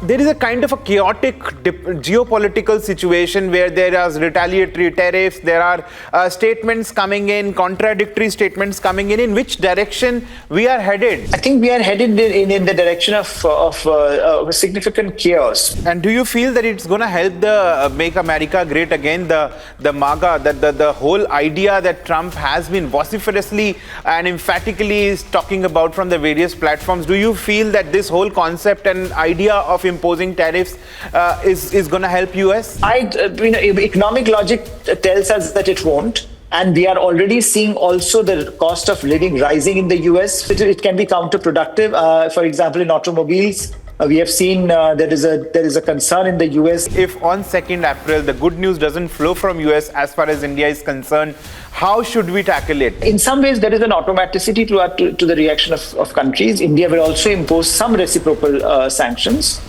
There is a kind of a chaotic geopolitical situation where there are retaliatory tariffs, there are statements coming in, contradictory statements coming in which direction we are headed? I think we are headed in the direction of significant chaos. And do you feel that it's going to help the Make America Great Again, the MAGA, the whole idea that Trump has been vociferously and emphatically is talking about from the various platforms? Do you feel that this whole concept and idea of imposing tariffs is going to help US? Economic logic tells us that it won't. And we are already seeing also the cost of living rising in the US. It can be counterproductive. For example, in automobiles, we have seen there is a concern in the US. If on 2nd April the good news doesn't flow from US as far as India is concerned, how should we tackle it? In some ways, there is an automaticity to the reaction of countries. India will also impose some reciprocal sanctions,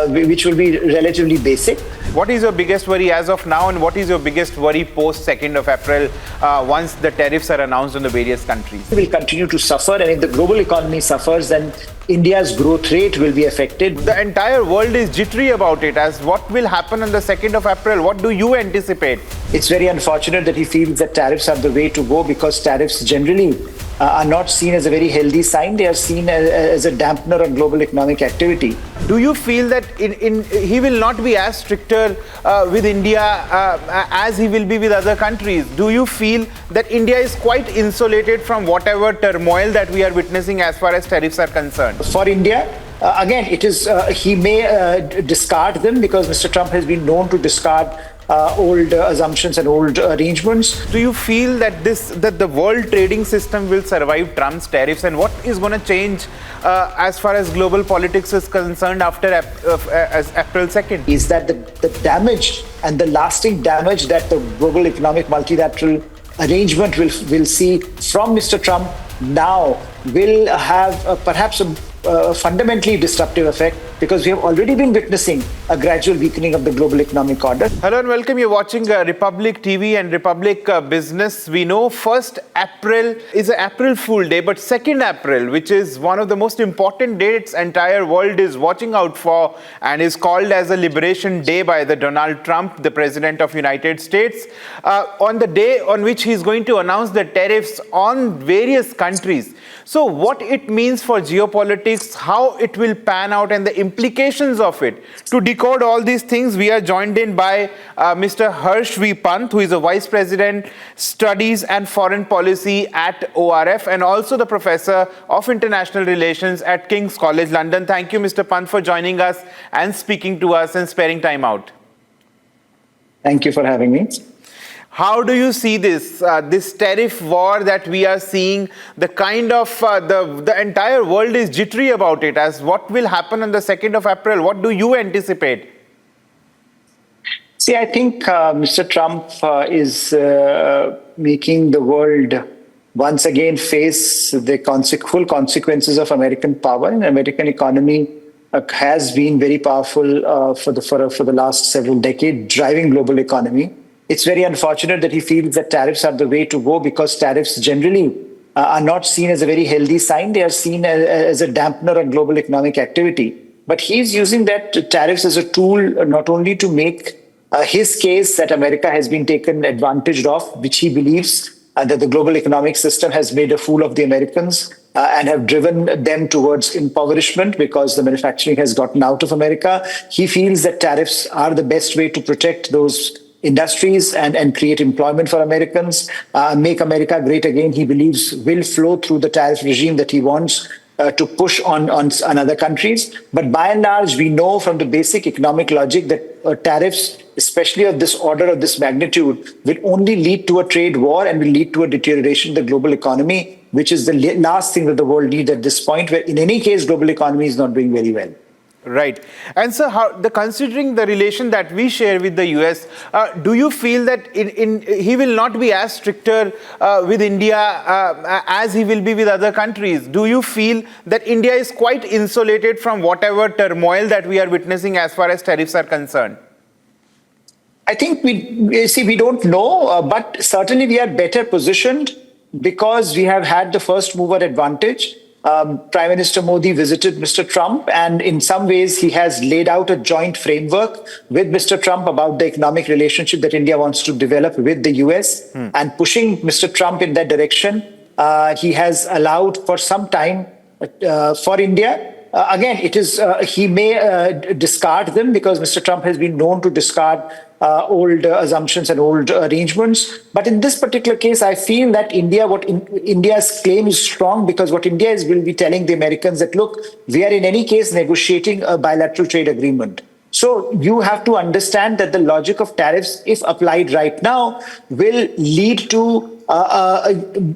which will be relatively basic. What is your biggest worry as of now, and what is your biggest worry post 2nd of April once the tariffs are announced on the various countries? We will continue to suffer, and if the global economy suffers, then India's growth rate will be affected. The entire world is jittery about it. As what will happen on the 2nd of April? What do you anticipate? It's very unfortunate that he feels that tariffs are the way to go, because tariffs generally are not seen as a very healthy sign. They are seen as a dampener on global economic activity. Do you feel that he will not be as stricter with India as he will be with other countries? Do you feel that India is quite insulated from whatever turmoil that we are witnessing as far as tariffs are concerned? For India, again, it is he may discard them, because Mr. Trump has been known to discard old assumptions and old arrangements. Do you feel that the world trading system will survive Trump's tariffs, and what is going to change as far as global politics is concerned after April 2nd? Is that the damage and the lasting damage that the global economic multilateral arrangement will see from Mr. Trump now will have perhaps a fundamentally disruptive effect, because we have already been witnessing a gradual weakening of the global economic order. Hello and welcome. You're watching Republic TV and Republic Business. We know 1st April is an April Fool Day, but 2nd April, which is one of the most important dates entire world is watching out for and is called as a Liberation Day by the Donald Trump, the President of United States, on the day on which he's going to announce the tariffs on various countries. So what it means for geopolitics, how it will pan out, and the implications of it. To decode all these things, we are joined in by Mr. Harsh V. Pant, who is a Vice President, Studies and Foreign Policy at ORF, and also the Professor of International Relations at King's College London. Thank you, Mr. Pant, for joining us and speaking to us and sparing time out. Thank you for having me. How do you see this tariff war that we are seeing? The kind of the entire world is jittery about it. As what will happen on the 2nd of April? What do you anticipate? See, I think Mr. Trump is making the world once again face the full consequences of American power. And American economy has been very powerful for the last several decades, driving global economy. It's very unfortunate that he feels that tariffs are the way to go, because tariffs generally are not seen as a very healthy sign. They are seen as a dampener on global economic activity. But he's using that tariffs as a tool not only to make his case that America has been taken advantage of, which he believes that the global economic system has made a fool of the Americans and have driven them towards impoverishment because the manufacturing has gotten out of America. He feels that tariffs are the best way to protect those industries and create employment for Americans. Make America Great Again, he believes, will flow through the tariff regime that he wants to push on other countries. But by and large, we know from the basic economic logic that tariffs, especially of this order, of this magnitude, will only lead to a trade war and will lead to a deterioration of the global economy, which is the last thing that the world needs at this point, where in any case, global economy is not doing very well. Right. And so considering the relation that we share with the US, do you feel that he will not be as stricter with India as he will be with other countries? Do you feel that India is quite insulated from whatever turmoil that we are witnessing as far as tariffs are concerned? I think we don't know, but certainly we are better positioned because we have had the first mover advantage. Prime Minister Modi visited Mr. Trump, and in some ways he has laid out a joint framework with Mr. Trump about the economic relationship that India wants to develop with the US, and pushing Mr. Trump in that direction. He has allowed for some time for India. Again, it is he may discard them, because Mr. Trump has been known to discard old assumptions and old arrangements. But in this particular case, I feel that India's claim is strong, because what India will be telling the Americans that, look, we are in any case negotiating a bilateral trade agreement. So you have to understand that the logic of tariffs, if applied right now, will lead to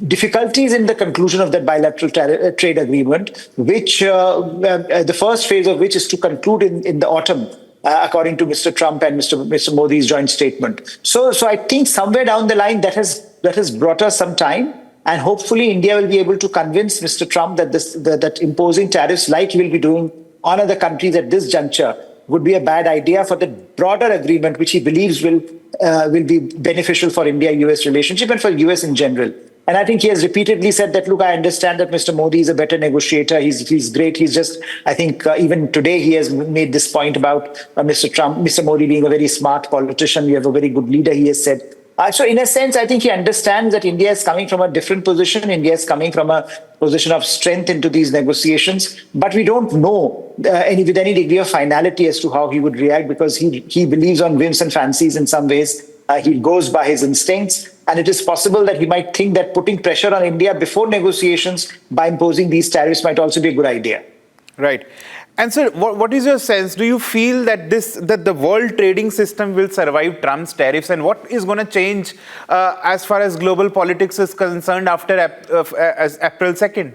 difficulties in the conclusion of that bilateral trade agreement, which the first phase of which is to conclude in the autumn, according to Mr. Trump and Mr. Modi's joint statement. So I think somewhere down the line that has brought us some time, and hopefully India will be able to convince Mr. Trump that that imposing tariffs, like he will be doing on other countries at this juncture, would be a bad idea for the broader agreement, which he believes will be beneficial for India-US relationship and for US in general. And I think he has repeatedly said that, look, I understand that Mr. Modi is a better negotiator. He's great. He's just, I think even today he has made this point about Mr. Modi being a very smart politician. We have a very good leader, he has said. So in a sense, I think he understands that India is coming from a different position. India is coming from a position of strength into these negotiations. But we don't know with any degree of finality as to how he would react, because he believes on whims and fancies in some ways. He goes by his instincts. And it is possible that he might think that putting pressure on India before negotiations by imposing these tariffs might also be a good idea. Right. And so what is your sense? Do you feel that the world trading system will survive Trump's tariffs? And what is going to change as far as global politics is concerned after April 2nd?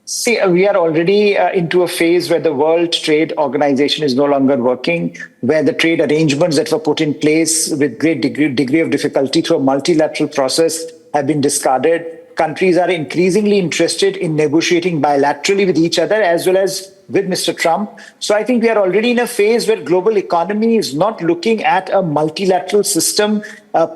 See, we are already into a phase where the World Trade Organization is no longer working, where the trade arrangements that were put in place with great degree of difficulty through a multilateral process have been discarded. Countries are increasingly interested in negotiating bilaterally with each other as well as with Mr. Trump. So I think we are already in a phase where global economy is not looking at a multilateral system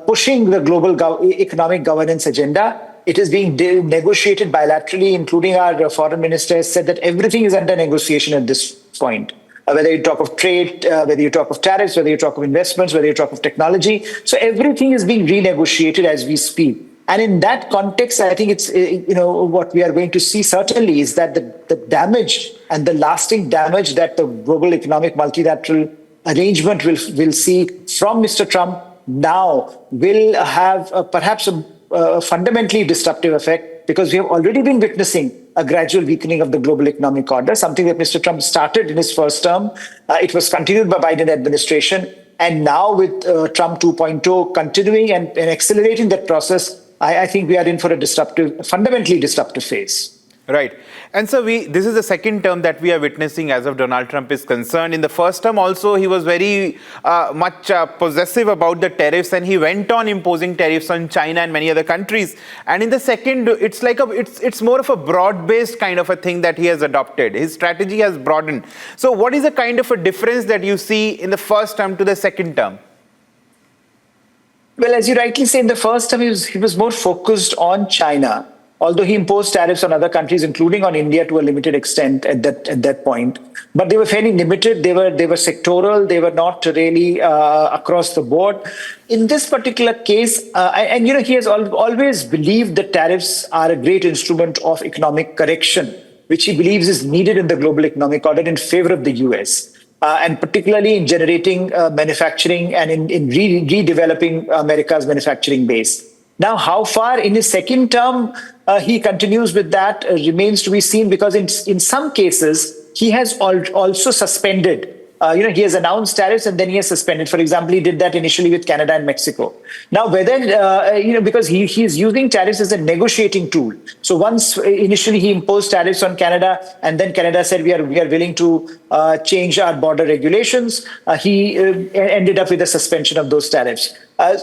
pushing the global economic governance agenda. It is being negotiated bilaterally, including our foreign minister has said that everything is under negotiation at this point. Whether you talk of trade, whether you talk of tariffs, whether you talk of investments, whether you talk of technology. So everything is being renegotiated as we speak. And in that context, I think it's, what we are going to see certainly is that the damage and the lasting damage that the global economic multilateral arrangement will see from Mr. Trump now will have perhaps a fundamentally disruptive effect, because we have already been witnessing a gradual weakening of the global economic order, something that Mr. Trump started in his first term. It was continued by Biden administration. And now with Trump 2.0 continuing and accelerating that process, I think we are in for a fundamentally disruptive phase. Right. And so this is the second term that we are witnessing as of Donald Trump is concerned. In the first term also, he was very much possessive about the tariffs, and he went on imposing tariffs on China and many other countries. And in the second, it's like it's more of a broad-based kind of a thing that he has adopted. His strategy has broadened. So what is the kind of a difference that you see in the first term to the second term? Well, as you rightly say, in the first term, he was more focused on China, although he imposed tariffs on other countries, including on India to a limited extent at that point. But they were fairly limited. They were sectoral. They were not really across the board. In this particular case, he has always believed that tariffs are a great instrument of economic correction, which he believes is needed in the global economic order in favor of the US. And particularly in generating manufacturing and in redeveloping America's manufacturing base. Now, how far in his second term he continues with that remains to be seen, because in some cases he has also suspended. He has announced tariffs and then he has suspended. For example, he did that initially with Canada and Mexico. Now, whether, because he is using tariffs as a negotiating tool. So once initially he imposed tariffs on Canada, and then Canada said we are willing to change our border regulations, he ended up with a suspension of those tariffs.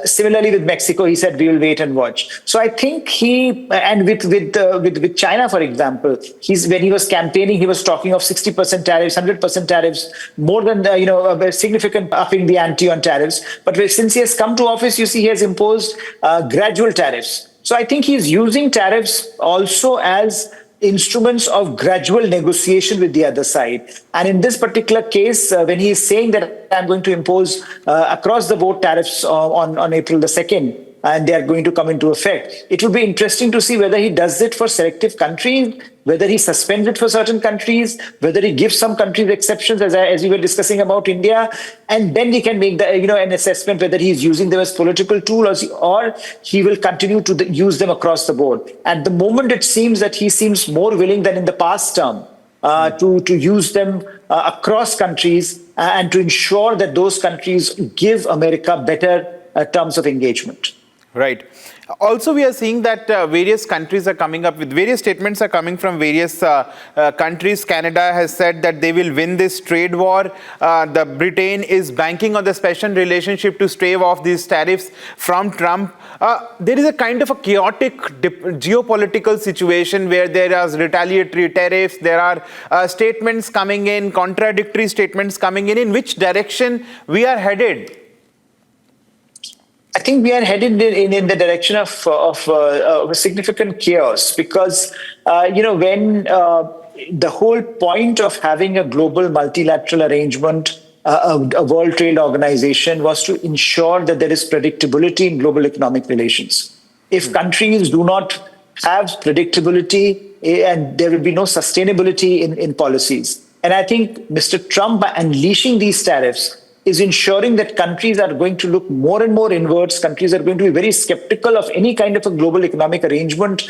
Similarly with Mexico, he said we will wait and watch. So I think with China, for example, when he was campaigning, he was talking of 60% tariffs, 100% tariffs, more than a significant upping the ante on tariffs. But since he has come to office, you see he has imposed gradual tariffs. So I think he's using tariffs also as instruments of gradual negotiation with the other side. And in this particular case, when he is saying that I'm going to impose across the board tariffs on April the 2nd, and they are going to come into effect, it would be interesting to see whether he does it for selective countries, whether he suspends it for certain countries, whether he gives some countries exceptions, as we were discussing about India, and then we can make an assessment whether he is using them as political tools or he will continue to use them across the board. At the moment, it seems that he seems more willing than in the past term to use them across countries and to ensure that those countries give America better terms of engagement. Right. Also, we are seeing that various countries are coming up with various statements are coming from various countries. Canada has said that they will win this trade war. The Britain is banking on the special relationship to stave off these tariffs from Trump. There is a kind of a chaotic geopolitical situation where there are retaliatory tariffs. There are statements coming in, contradictory statements coming in. In which direction we are headed? I think we are headed in the direction of significant chaos because, when the whole point of having a global multilateral arrangement, a World Trade Organization, was to ensure that there is predictability in global economic relations. If countries do not have predictability, and there will be no sustainability in policies. And I think Mr. Trump, by unleashing these tariffs, is ensuring that countries are going to look more and more inwards. Countries are going to be very skeptical of any kind of a global economic arrangement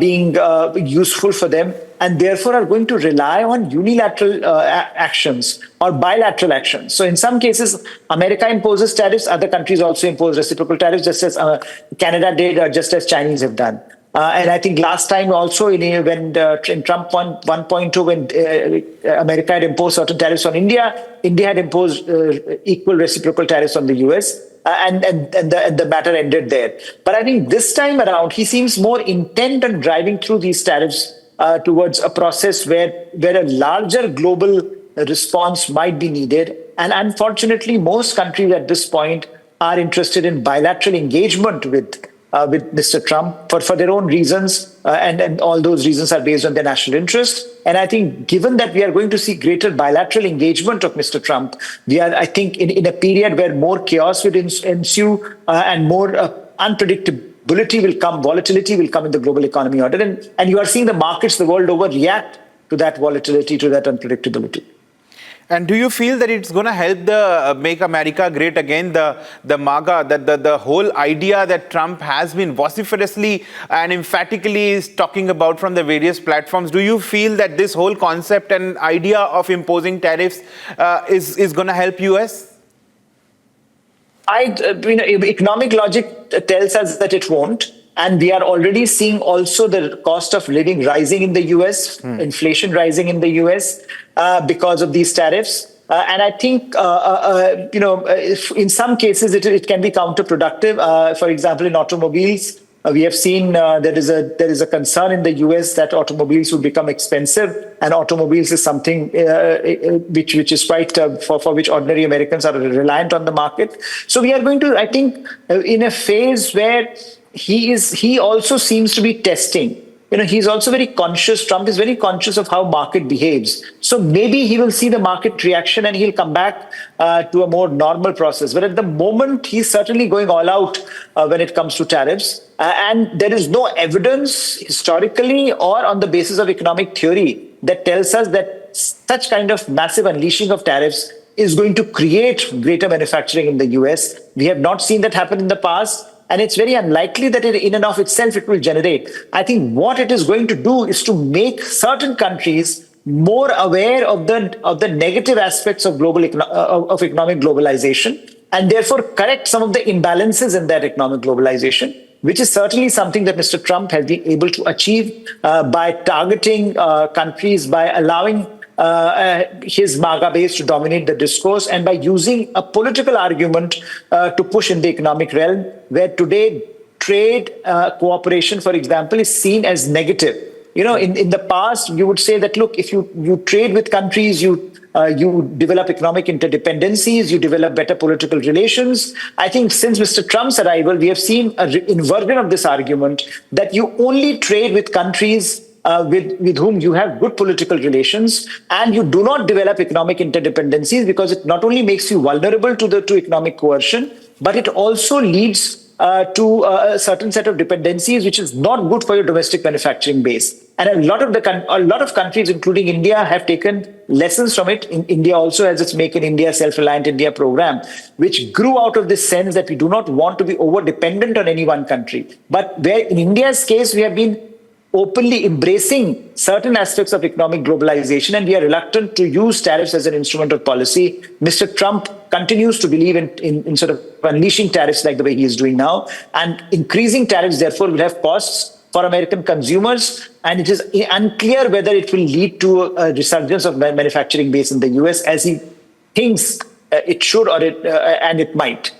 being useful for them, and therefore are going to rely on unilateral actions or bilateral actions. So in some cases, America imposes tariffs, other countries also impose reciprocal tariffs, just as Canada did, or just as Chinese have done. And I think last time also in Trump 1.2, when America had imposed certain tariffs on India, India had imposed equal reciprocal tariffs on the US, and the matter ended there. But I think this time around, he seems more intent on driving through these tariffs towards a process where a larger global response might be needed. And unfortunately, most countries at this point are interested in bilateral engagement with Mr. Trump for their own reasons, and all those reasons are based on their national interest. And I think given that we are going to see greater bilateral engagement of Mr. Trump, we are, I think, in a period where more chaos will ensue and more unpredictability will come, volatility will come in the global economy order. And you are seeing the markets the world over react to that volatility, to that unpredictability. And do you feel that it's going to help the Make America Great Again, the MAGA, the whole idea that Trump has been vociferously and emphatically is talking about from the various platforms? Do you feel that this whole concept and idea of imposing tariffs is going to help US? Economic logic tells us that it won't. And we are already seeing also the cost of living rising in the US, inflation rising in the US because of these tariffs. And I think, in some cases, it can be counterproductive. For example, in automobiles, we have seen there is a concern in the US that automobiles will become expensive, and automobiles is something which is quite for which ordinary Americans are reliant on the market. So we are going to, I think, in a phase where he also seems to be testing. He's also very conscious. Trump is very conscious of how market behaves. So maybe he will see the market reaction and he'll come back to a more normal process. But at the moment, he's certainly going all out when it comes to tariffs. And there is no evidence historically or on the basis of economic theory that tells us that such kind of massive unleashing of tariffs is going to create greater manufacturing in the US. We have not seen that happen in the past. And it's very unlikely that in and of itself it will generate. I think what it is going to do is to make certain countries more aware of the negative aspects of of economic globalization, and therefore correct some of the imbalances in that economic globalization, which is certainly something that Mr. Trump has been able to achieve by targeting countries, by allowing his MAGA base to dominate the discourse, and by using a political argument to push in the economic realm, where today trade cooperation, for example, is seen as negative. In the past, you would say that, look, if you trade with countries, you develop economic interdependencies, you develop better political relations. I think since Mr. Trump's arrival, we have seen an inversion of this argument that you only trade with countries with whom you have good political relations, and you do not develop economic interdependencies, because it not only makes you vulnerable to economic coercion, but it also leads to a certain set of dependencies, which is not good for your domestic manufacturing base. And a lot of countries, including India, have taken lessons from it. India also has its Make in India, Self-Reliant India program, which grew out of this sense that we do not want to be over-dependent on any one country. But where in India's case, we have been openly embracing certain aspects of economic globalization, and we are reluctant to use tariffs as an instrument of policy. Mr. Trump continues to believe in sort of unleashing tariffs like the way he is doing now, and increasing tariffs, therefore, will have costs for American consumers, and it is unclear whether it will lead to a resurgence of manufacturing base in the US, as he thinks it should, and it might.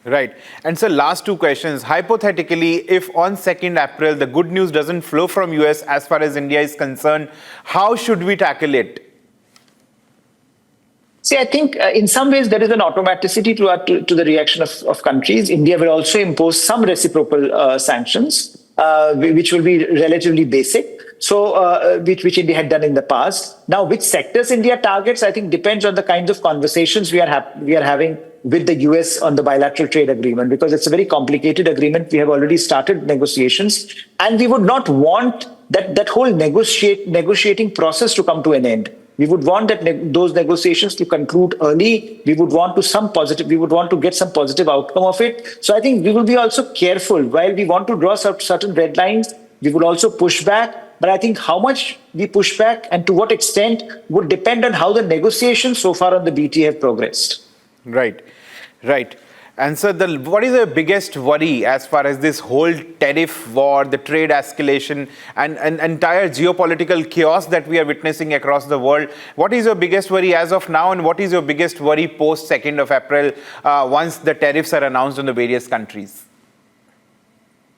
Right. And so last two questions. Hypothetically, if on 2nd April, the good news doesn't flow from US as far as India is concerned, how should we tackle it? See, I think in some ways there is an automaticity to the reaction of countries. India will also impose some reciprocal sanctions, which will be relatively basic. So, which India had done in the past. Now, which sectors India targets, I think, depends on the kinds of conversations we are having with the US on the bilateral trade agreement, because it's a very complicated agreement. We have already started negotiations, and we would not want that whole negotiating process to come to an end. We would want those negotiations to conclude early. We would want to get some positive outcome of it. So I think we will be also careful. While we want to draw certain red lines, we will also push back. But I think how much we push back and to what extent would depend on how the negotiations so far on the BTA have progressed. Right, right. And so what is the biggest worry as far as this whole tariff war, the trade escalation, and entire geopolitical chaos that we are witnessing across the world? What is your biggest worry as of now, and what is your biggest worry post 2nd of April once the tariffs are announced on the various countries?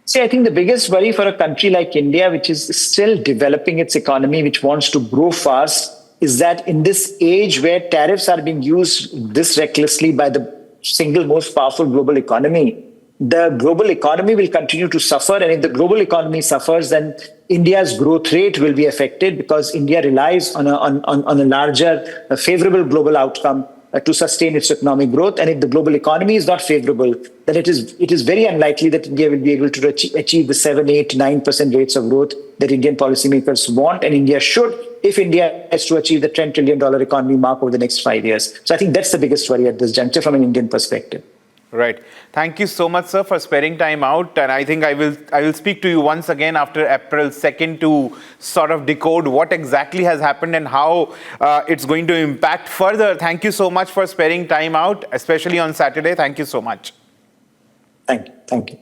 See, I think the biggest worry for a country like India, which is still developing its economy, which wants to grow fast, is that in this age where tariffs are being used this recklessly by the single most powerful global economy, the global economy will continue to suffer. And if the global economy suffers, then India's growth rate will be affected, because India relies on a larger, favorable global outcome to sustain its economic growth. And if the global economy is not favorable, then it is very unlikely that India will be able to achieve the 7, 8, 9% rates of growth that Indian policymakers want. And India should, if India has to achieve the $10 trillion economy mark over the next 5 years. So I think that's the biggest worry at this juncture from an Indian perspective. Right. Thank you so much, sir, for sparing time out. And I think I will speak to you once again after April 2nd to sort of decode what exactly has happened and how it's going to impact further. Thank you so much for sparing time out, especially on Saturday. Thank you so much. Thank you.